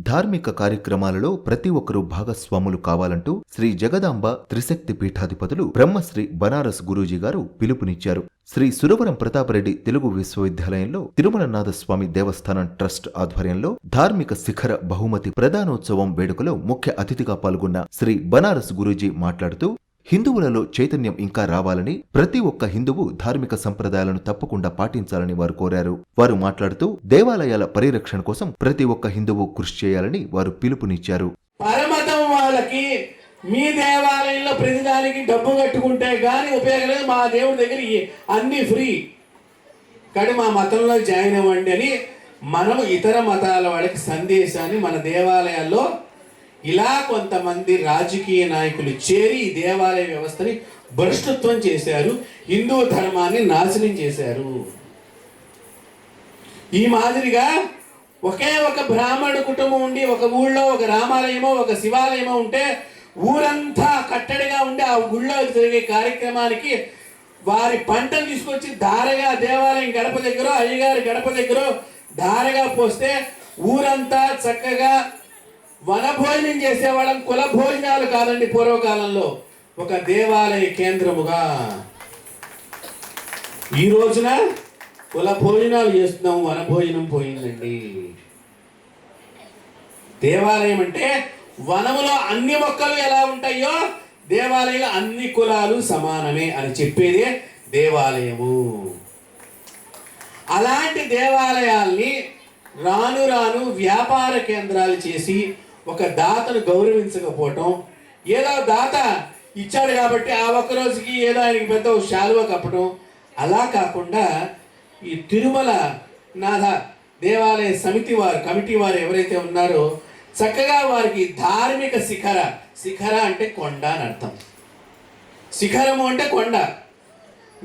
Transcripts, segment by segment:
ధార్మిక కార్యక్రమాలలో ప్రతి ఒక్కరూ భాగస్వాములు కావాలంటూ శ్రీ జగదాంబ త్రిశక్తి పీఠాధిపతులు బ్రహ్మశ్రీ బనారస్ గురూజీ గారు పిలుపునిచ్చారు. శ్రీ సురవరం ప్రతాపరెడ్డి తెలుగు విశ్వవిద్యాలయంలో తిరుమలనాథస్వామి దేవస్థానం ట్రస్ట్ ఆధ్వర్యంలో ధార్మిక శిఖర బహుమతి ప్రదానోత్సవం వేడుకలో ముఖ్య అతిథిగా పాల్గొన్న శ్రీ బనారస్ గురూజీ మాట్లాడుతూ, హిందువులలో చైతన్యం ఇంకా రావాలని, ప్రతి ఒక్క హిందువు ధార్మిక సంప్రదాయాలను తప్పకుండా పాటించాలని వారు కోరారు. వారు మాట్లాడుతూ దేవాలయాల పరిరక్షణ కోసం ప్రతి ఒక్క హిందువు కృషి చేయాలని వారు పిలుపునిచ్చారు. పరమతం వాళ్ళకి మీ దేవాలయంలో ప్రతిదానికి డబ్బు కట్టుకుంటే గానీ ఉపయోగం లేదు, మా దేవుడి దగ్గర అన్ని ఫ్రీ కానీ మా మతంలో జాయిన్ అవ్వండి అని మనం ఇతర మతాల వాళ్ళకి సందేశాన్ని మన దేవాలయాల్లో ఇలా కొంతమంది రాజకీయ నాయకులు చేరి ఈ దేవాలయ వ్యవస్థని భ్రష్టత్వం చేశారు, హిందూ ధర్మాన్ని నాశనం చేశారు. ఈ మాదిరిగా ఒకే ఒక బ్రాహ్మణ కుటుంబం ఉండి ఒక ఊళ్ళో ఒక రామాలయమో ఒక శివాలయమో ఉంటే ఊరంతా కట్టడిగా ఉండి ఆ ఊళ్ళో జరిగే కార్యక్రమానికి వారి పంటలు తీసుకొచ్చి ధారగా దేవాలయం గడప దగ్గర అయ్యగారి గడప దగ్గర ధారగా పోస్తే ఊరంతా చక్కగా వనభోజనం చేసేవాళ్ళం. కుల భోజనాలు కాదండి, పూర్వకాలంలో ఒక దేవాలయ కేంద్రముగా. ఈ రోజున కుల భోజనాలు చేస్తున్నాం, వనభోజనం పోయిందండి. దేవాలయం అంటే వనములో అన్ని మొక్కలు ఎలా ఉంటాయో దేవాలయంలో అన్ని కులాలు సమానమే అని చెప్పేదే దేవాలయము. అలాంటి దేవాలయాల్ని రాను రాను వ్యాపార కేంద్రాలు చేసి ఒక దాతను గౌరవించకపోవటం, ఏదో దాత ఇచ్చాడు కాబట్టి ఆ ఒక్క రోజుకి ఏదో ఆయనకి పెద్ద శాలువ కప్పటం, అలా కాకుండా ఈ తిరుమల నాథ దేవాలయ కమిటీ వారు ఎవరైతే ఉన్నారో చక్కగా వారికి ధార్మిక శిఖర అంటే కొండ అని అర్థం. శిఖరము అంటే కొండ.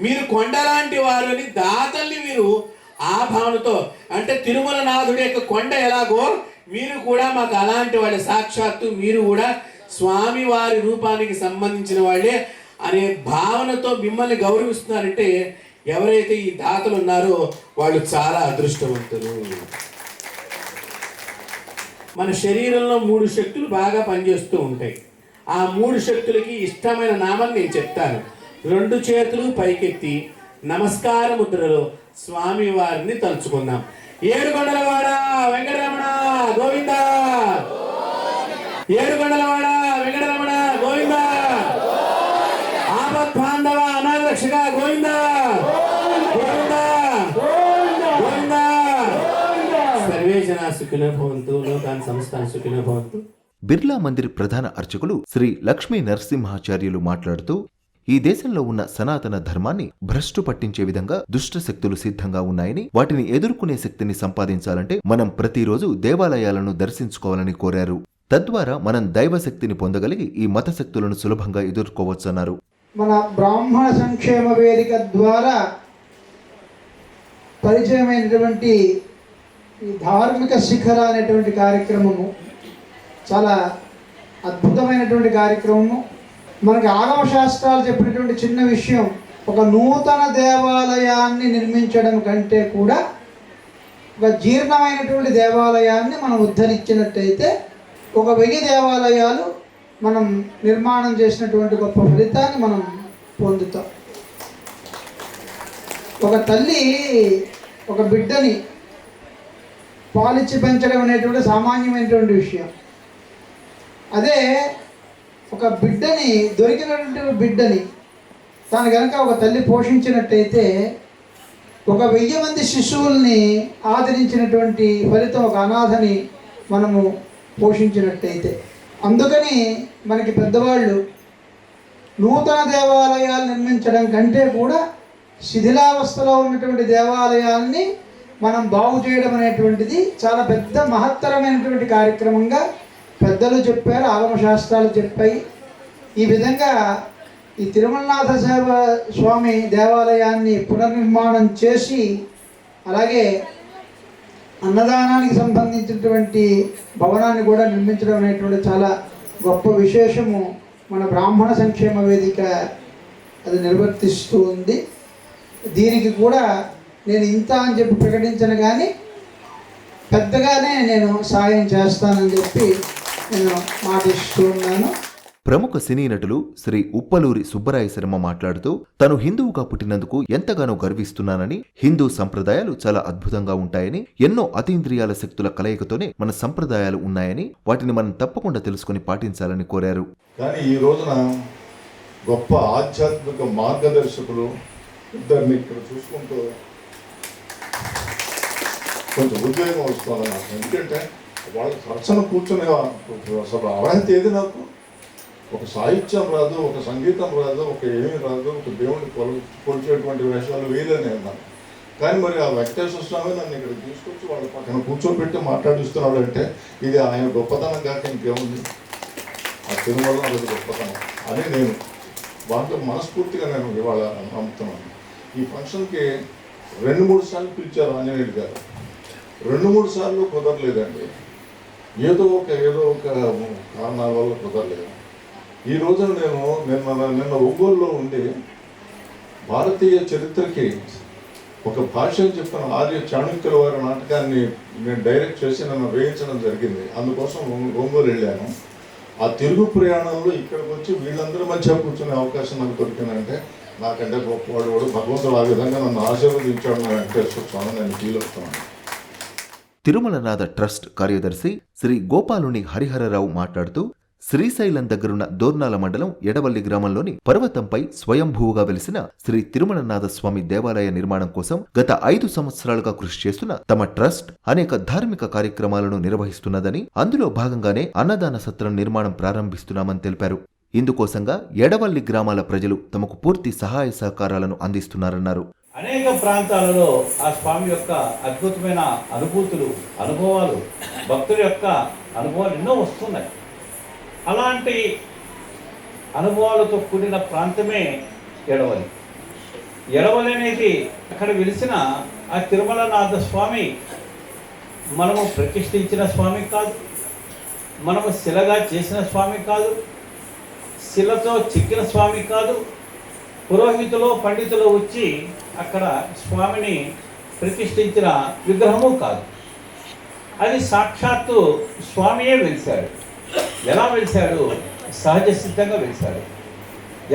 మీరు కొండ లాంటి వారిని దాతల్ని మీరు ఆ భావనతో, అంటే తిరుమల నాథుడి యొక్క కొండ ఎలాగో మీరు కూడా మాకు అలాంటి వాళ్ళే, సాక్షాత్తు మీరు కూడా స్వామి వారి రూపానికి సంబంధించిన వాళ్ళే అనే భావనతో మిమ్మల్ని గౌరవిస్తున్నారంటే ఎవరైతే ఈ దాతలు ఉన్నారో వాళ్ళు చాలా అదృష్టవంతులు. మన శరీరంలో 3 శక్తులు బాగా పనిచేస్తూ ఉంటాయి. ఆ 3 శక్తులకి ఇష్టమైన నామం నేను చెప్తాను. 2 చేతులు పైకెత్తి నమస్కార ముద్రలో స్వామి వారిని తలుచుకుందాం. ఏడుకొండలవాడ వెంకటరమణ గోవింద, ఏడుకొండలవాడ వెంకటరమణ గోవింద, ఆపద్బాంధవ అనాథ రక్షక గోవింద గోవింద గోవింద. సర్వే జనా సుఖినో భవంతు, లోకాన్ సమస్తాన్ సుఖినో భవంతు. బిర్లా మందిర్ ప్రధాన అర్చకులు శ్రీ లక్ష్మీ నరసింహాచార్యులు మాట్లాడుతూ, ఈ దేశంలో ఉన్న సనాతన ధర్మాన్ని భ్రష్టు పట్టించే విధంగా దుష్ట శక్తులు సిద్ధంగా ఉన్నాయని, వాటిని ఎదుర్కొనే శక్తిని సంపాదించాలంటే మనం ప్రతిరోజు దేవాలయాలను దర్శించుకోవాలని కోరారు. తద్వారా మనం దైవశక్తిని పొందగలిగి ఈ మత శక్తులను సులభంగా ఎదుర్కోవచ్చన్నారు. మన బ్రాహ్మణ సంక్షేమ వేదిక ద్వారా పరిచయమైనటువంటి ఈ ధార్మిక శిఖర అనేటువంటి కార్యక్రమము చాలా అద్భుతమైనటువంటి కార్యక్రమము. మనకి ఆగమ శాస్త్రాలు చెప్పినటువంటి చిన్న విషయం, ఒక నూతన దేవాలయాన్ని నిర్మించడం కంటే కూడా ఒక జీర్ణమైనటువంటి దేవాలయాన్ని మనం ఉద్ధరించినట్టయితే 1000 దేవాలయాలు మనం నిర్మాణం చేసినటువంటి గొప్ప ఫలితాన్ని మనం పొందుతాం. ఒక తల్లి ఒక బిడ్డని పాలిచ్చి పెంచడం అనేటువంటి సామాన్యమైనటువంటి విషయం. అదే ఒక బిడ్డని, దొరికినటువంటి బిడ్డని తాను కనుక ఒక తల్లి పోషించినట్టయితే 1000 మంది శిశువుల్ని ఆదరించినటువంటి ఫలితం ఒక అనాథని మనము పోషించినట్టయితే. అందుకని మనకి పెద్దవాళ్ళు నూతన దేవాలయాలు నిర్మించడం కంటే కూడా శిథిలావస్థలో ఉన్నటువంటి దేవాలయాల్ని మనం బాగు చేయడం అనేటువంటిది చాలా పెద్ద మహత్తరమైనటువంటి కార్యక్రమంగా పెద్దలు చెప్పారు, ఆగమ శాస్త్రాలు చెప్పాయి. ఈ విధంగా ఈ తిరుమలనాథ స్వామి దేవాలయాన్ని పునర్నిర్మాణం చేసి, అలాగే అన్నదానానికి సంబంధించినటువంటి భవనాన్ని కూడా నిర్మించడం అనేటువంటి చాలా గొప్ప విశేషము మన బ్రాహ్మణ సంక్షేమ వేదిక అది నిర్వర్తిస్తూ ఉంది. దీనికి కూడా నేను ఇంత అని చెప్పి ప్రకటించను, కానీ పెద్దగానే నేను సాయం చేస్తానని చెప్పి నేను మాటిస్తూ ఉన్నాను. ప్రముఖ సినీ నటులు శ్రీ ఉప్పలూరి సుబ్బరాయ శర్మ మాట్లాడుతూ తను హిందువుగా పుట్టినందుకు ఎంతగానో గర్విస్తున్నానని, హిందూ సంప్రదాయాలు చాలా అద్భుతంగా ఉంటాయని, ఎన్నో అతీంద్రియాల శక్తుల కలయికతోనే మన సంప్రదాయాలు ఉన్నాయని, వాటిని మనం తప్పకుండా తెలుసుకుని పాటించాలని కోరారు. కానీ ఈ రోజున గొప్ప ఆధ్యాత్మిక మార్గదర్శకులు ఇద్దరిని ఇక్కడ చూసుకుంటూ కొంచెం ఉద్వేగం వస్తుంది నాకు. ఎందుకంటే వాళ్ళ సరసన కూర్చునే అసలు అర్హత ఏది నాకు? ఒక సాహిత్యం రాదు, ఒక సంగీతం రాదు, ఒక ఏమీ రాదు, ఒక దేవుడిని కొలిచేటువంటి వేషాలు వేయలేని అన్నాను. కానీ మరి ఆ వెంకటేశ్వర స్వామి నన్ను ఇక్కడ తీసుకొచ్చి వాళ్ళ పక్కన కూర్చోబెట్టి మాట్లాడిస్తున్నాడు అంటే ఇది ఆయన గొప్పతనం కాక ఇంకేముంది? ఆ తిరుమల అది గొప్పతనం అని నేను వాళ్ళతో మనస్ఫూర్తిగా నేను ఇవాళ నమ్ముతున్నాను. ఈ ఫంక్షన్కి 2-3 సార్లు పిలిచారు ఆంజనేయుడు గారు. 2-3 సార్లు కుదరలేదండి. ఏదో ఒక కారణాల వల్ల కుదరలేదు. ఈ రోజున నేను నిన్న ఒంగోలులో ఉండి భారతీయ చరిత్రకి ఒక భాష చెప్పిన ఆర్య చాణుక్యుల వారి నాటకాన్ని నేను డైరెక్ట్ చేసి నన్ను వేయించడం జరిగింది. అందుకోసం ఒంగోలు వెళ్ళాను. ఆ తిరుగు ప్రయాణంలో ఇక్కడికి వచ్చి వీళ్ళందరి మధ్య కూర్చునే అవకాశం నాకు దొరికిందంటే నాకంటే గొప్పవాడు భగవంతుడు ఆ విధంగా నన్ను ఆశీర్వదించాడు నా వెంకటేశ్వర స్వామి నేను ఫీల్ అవుతున్నాను. తిరుమలనాథ ట్రస్ట్ కార్యదర్శి శ్రీ గోపాలుని హరిహరరావు మాట్లాడుతూ శ్రీశైలం దగ్గరున్న దోర్నాల మండలం ఎడవల్లి గ్రామంలోని పర్వతంపై స్వయంభూవుగా వెలిసిన శ్రీ తిరుమలనాథ స్వామి దేవాలయ నిర్మాణం కోసం గత 5 సంవత్సరాలుగా కృషి చేస్తున్న తమ ట్రస్ట్ అనేక ధార్మిక కార్యక్రమాలను నిర్వహిస్తున్నదని, అందులో భాగంగానే అన్నదాన సత్రం నిర్మాణం ప్రారంభిస్తున్నామని తెలిపారు. ఇందుకోసంగా ఎడవల్లి గ్రామాల ప్రజలు తమకు పూర్తి సహాయ సహకారాలను అందిస్తున్నారన్నారు. అనేక ప్రాంతాలలో ఆ స్వామి యొక్క అద్భుతమైన అనుభవాలు భక్తుల యొక్క అనుభవాలు ఎన్నో వస్తున్నాయి. అలాంటి అనుభవాలతో కూడిన ప్రాంతమే ఎడవలి. ఎడవలి అనేది అక్కడ వెలిసిన ఆ తిరుమలనాథ స్వామి మనము ప్రతిష్ఠించిన స్వామి కాదు, మనము శిలగా చేసిన స్వామి కాదు, శిలతో చెక్కిన స్వామి కాదు, పురోహితులు పండితులు వచ్చి అక్కడ స్వామిని ప్రతిష్ఠించిన విగ్రహము కాదు. అది సాక్షాత్తు స్వామియే వెలిశాడు. ఎలా వెలిశాడు? సహజ సిద్ధంగా వెలిశాడు.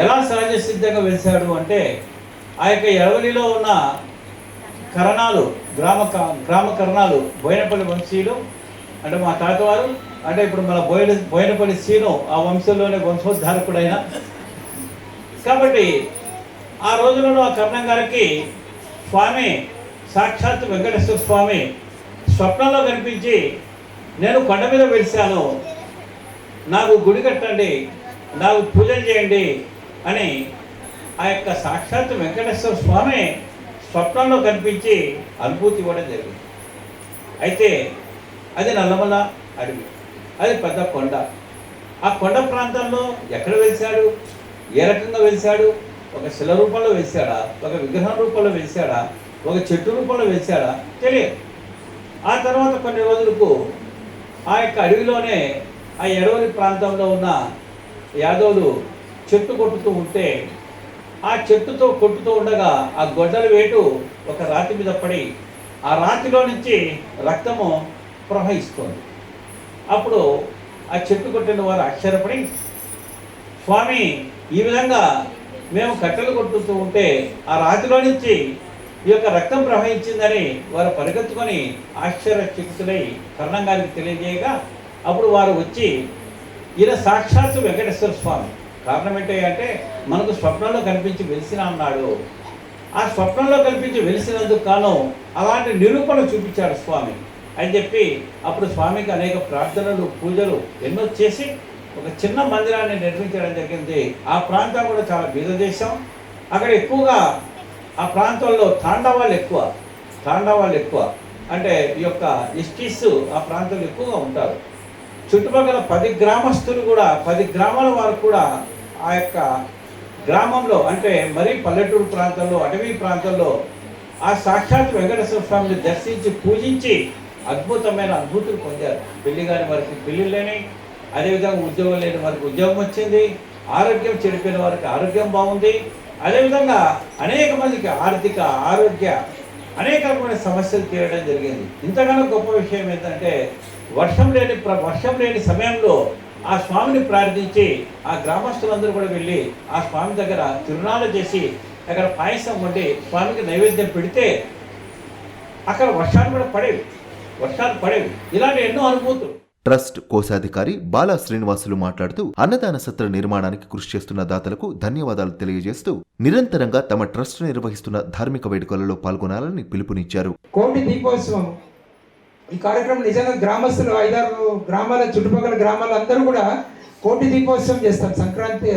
ఎలా సహజ సిద్ధంగా వెలిశాడు అంటే ఆ యొక్క ఎడవలిలో ఉన్న కరణాలు, గ్రామ కరణాలు బోయినపల్లి వంశీయులు అంటే మా తాతవారు, అంటే ఇప్పుడు మన బోయినపల్లి సీను ఆ వంశంలోనే వంశోద్ధారకుడైన. కాబట్టి ఆ రోజులలో ఆ కర్ణం గారికి స్వామి సాక్షాత్ వెంకటేశ్వర స్వామి స్వప్నంలో కనిపించి నేను కొండ మీద వెలిశాను, నాకు గుడి కట్టండి, నాకు పూజలు చేయండి అని ఆ యొక్క సాక్షాత్ వెంకటేశ్వర స్వామి స్వప్నంలో కనిపించి అనుభూతి ఇవ్వడం జరిగింది. అయితే అది నల్లమల అడవి, అది పెద్ద కొండ. ఆ కొండ ప్రాంతంలో ఎక్కడ వెలిశాడు, ఏ రకంగా వెలిశాడు? ఒక శిల రూపంలో వెలిశాడా, ఒక విగ్రహం రూపంలో వెలిశాడా, ఒక చెట్టు రూపంలో వెలిశాడా తెలియదు. ఆ తర్వాత కొన్ని రోజులకు ఆ యొక్క అడవిలోనే ఆ ఎడవలి ప్రాంతంలో ఉన్న యాదవులు చెట్టు కొట్టుతూ ఉంటే ఆ చెట్టుతో కొట్టుతూ ఉండగా ఆ గొడ్డల వేటు ఒక రాతి మీద పడి ఆ రాతిలో నుంచి రక్తము ప్రవహిస్తుంది. అప్పుడు ఆ చెట్టు కొట్టిన వారు ఆశ్చర్యపడి, స్వామి ఈ విధంగా మేము కట్టెలు కొట్టుతూ ఉంటే ఆ రాతిలో నుంచి ఈ యొక్క రక్తం ప్రవహించిందని వారు పరిగెత్తుకొని ఆశ్చర్యచకితులై కర్ణం గారికి తెలియజేయగా అప్పుడు వారు వచ్చి ఈయన సాక్షాత్తు వెంకటేశ్వర స్వామి, కారణం ఏంటంటే మనకు స్వప్నంలో కనిపించి వెలిసిన అన్నాడు. ఆ స్వప్నంలో కనిపించి వెలిసినందుకు కాను అలాంటి నిరూపణ చూపించాడు స్వామి అని చెప్పి అప్పుడు స్వామికి అనేక ప్రార్థనలు పూజలు ఎన్నో చేసి ఒక చిన్న మందిరాన్ని నిర్మించడం జరిగింది. ఆ ప్రాంతం కూడా చాలా బీద దేశం. అక్కడ ఎక్కువగా ఆ ప్రాంతంలో తాండవాలు ఎక్కువ అంటే ఈ యొక్క ఎస్టీస్ ఆ ప్రాంతంలో ఎక్కువగా ఉంటారు. చుట్టుపక్కల 10 గ్రామస్తులు కూడా 10 గ్రామాల వారు కూడా ఆ యొక్క గ్రామంలో అంటే మరీ పల్లెటూరు ప్రాంతంలో అటవీ ప్రాంతంలో ఆ సాక్షాత్ వెంకటేశ్వర స్వామిని దర్శించి పూజించి అద్భుతమైన అనుభూతులు పొందారు. పెళ్లి కాని వారికి పెళ్లి లేని, అదేవిధంగా ఉద్యోగం లేని వారికి ఉద్యోగం వచ్చింది, ఆరోగ్యం చెడిపోయిన వారికి ఆరోగ్యం బాగుంది, అదేవిధంగా అనేక మందికి ఆర్థిక ఆరోగ్య అనేక రకమైన సమస్యలు తీరడం జరిగింది. ఇంతకన్నా గొప్ప విషయం ఏంటంటే వర్షం లేని సమయంలో ఆ స్వామిని ప్రార్థించి ఆ గ్రామస్తులందరూ కూడా వెళ్ళి ఆ స్వామి దగ్గర తిరునాళ్ళు చేసి అక్కడ పాయసం వండి స్వామికి నైవేద్యం పెడితే అక్కడ వర్షాలు పడేవి. ఇలాంటి ఎన్నో అనుభూతులు. ట్రస్ట్ కోశాధికారి బాలా శ్రీనివాసులు మాట్లాడుతూ అన్నదాన సత్ర నిర్మాణానికి కృషి చేస్తున్న దాతలకు ధన్యవాదాలు తెలియజేస్తూ నిరంతరంగా తమ ట్రస్ట్ నిర్వహిస్తున్న ధార్మిక వేడుకలలో పాల్గొనాలని పిలుపునిచ్చారు. కోటి దీపోత్సవం ఈ కార్యక్రమం నిజంగా గ్రామస్తులు 5-6 గ్రామాల చుట్టుపక్కల గ్రామాల అందరూ కూడా కోటి దీపోత్సవం చేస్తారు. సంక్రాంతి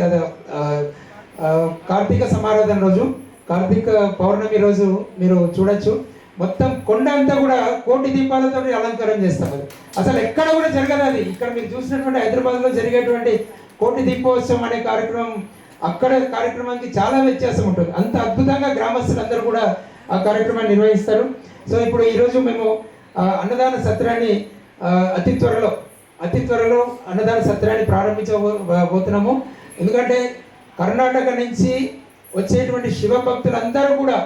కార్తీక సమారాధన రోజు, కార్తీక పౌర్ణమి రోజు మీరు చూడొచ్చు. మొత్తం కొండ అంతా కూడా కోటి దీపాలతో అలంకారం చేస్తాం. అసలు ఎక్కడ కూడా జరగదు అది. ఇక్కడ మీరు చూసినటువంటి హైదరాబాద్లో జరిగేటువంటి కోటి దీపోత్సవం అనే కార్యక్రమం అక్కడ కార్యక్రమానికి చాలా వ్యత్యాసం ఉంటుంది. అంత అద్భుతంగా గ్రామస్తులందరూ కూడా ఆ కార్యక్రమాన్ని నిర్వహిస్తారు. సో ఇప్పుడు ఈరోజు మేము అన్నదాన సత్రాన్ని అతి త్వరలో అన్నదాన సత్రాన్ని ప్రారంభించబోతున్నాము. ఎందుకంటే కర్ణాటక నుంచి వచ్చేటువంటి శివ భక్తులందరూ కూడా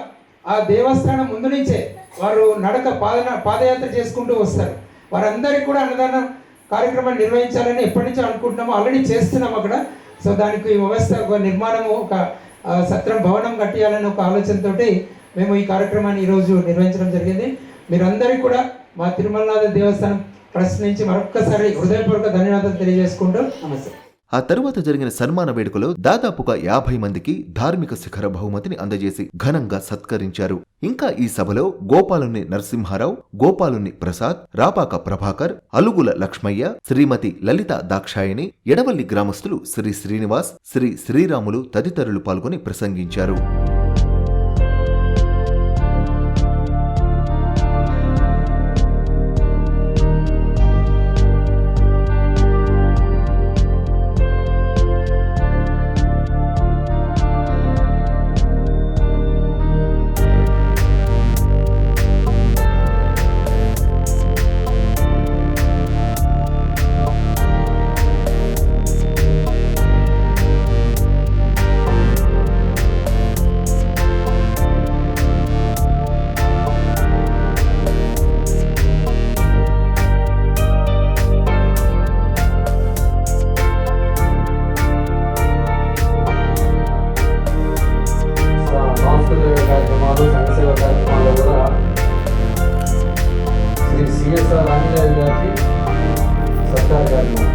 ఆ దేవస్థానం ముందు నుంచే వారు పాదయాత్ర చేసుకుంటూ వస్తారు. వారందరికీ కూడా అన్నదాన కార్యక్రమాన్ని నిర్వహించాలని ఎప్పటి నుంచో అనుకుంటున్నాము, ఆల్రెడీ చేస్తున్నాము అక్కడ. సో దానికి వ్యవస్థ ఒక నిర్మాణము, ఒక సత్రం భవనం కట్టియాలని ఒక ఆలోచనతోటి మేము ఈ కార్యక్రమాన్ని ఈరోజు నిర్వహించడం జరిగింది. మీరందరికీ కూడా మా తిరుమలనాథ దేవస్థానం ట్రస్ట్ నుంచి మరొక్కసారి హృదయపూర్వక ధన్యవాదాలు తెలియజేసుకుంటూ నమస్తే. ఆ తరువాత జరిగిన సన్మాన వేడుకలో దాదాపుగా 50 మందికి ధార్మిక శిఖర బహుమతిని అందజేసి ఘనంగా సత్కరించారు. ఇంకా ఈ సభలో గోపాలుని నరసింహారావు, గోపాలుని ప్రసాద్, రాపాక ప్రభాకర్, అలుగుల లక్ష్మయ్య, శ్రీమతి లలిత దాక్షాయణి, ఎడవల్లి గ్రామస్తులు శ్రీ శ్రీనివాస్, శ్రీ శ్రీరాములు తదితరులు పాల్గొని ప్రసంగించారు. సంఘసేవ కార్యక్రమాల్లో కూడా శ్రీ సిఎస్ఆర్ ఆంజనేయ గారికి సత్కార కార్యక్రమం.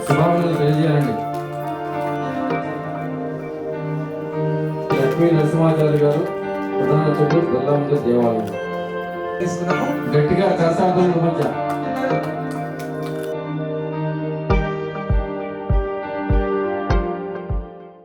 శుభాకాంక్షలు తెలియజేయండి. లక్ష్మీ నరసింహాచార్య గారు ప్రధాన అర్చకులు బెల్లాముల దేవాలయం. గట్టిగా కరతాళ మధ్య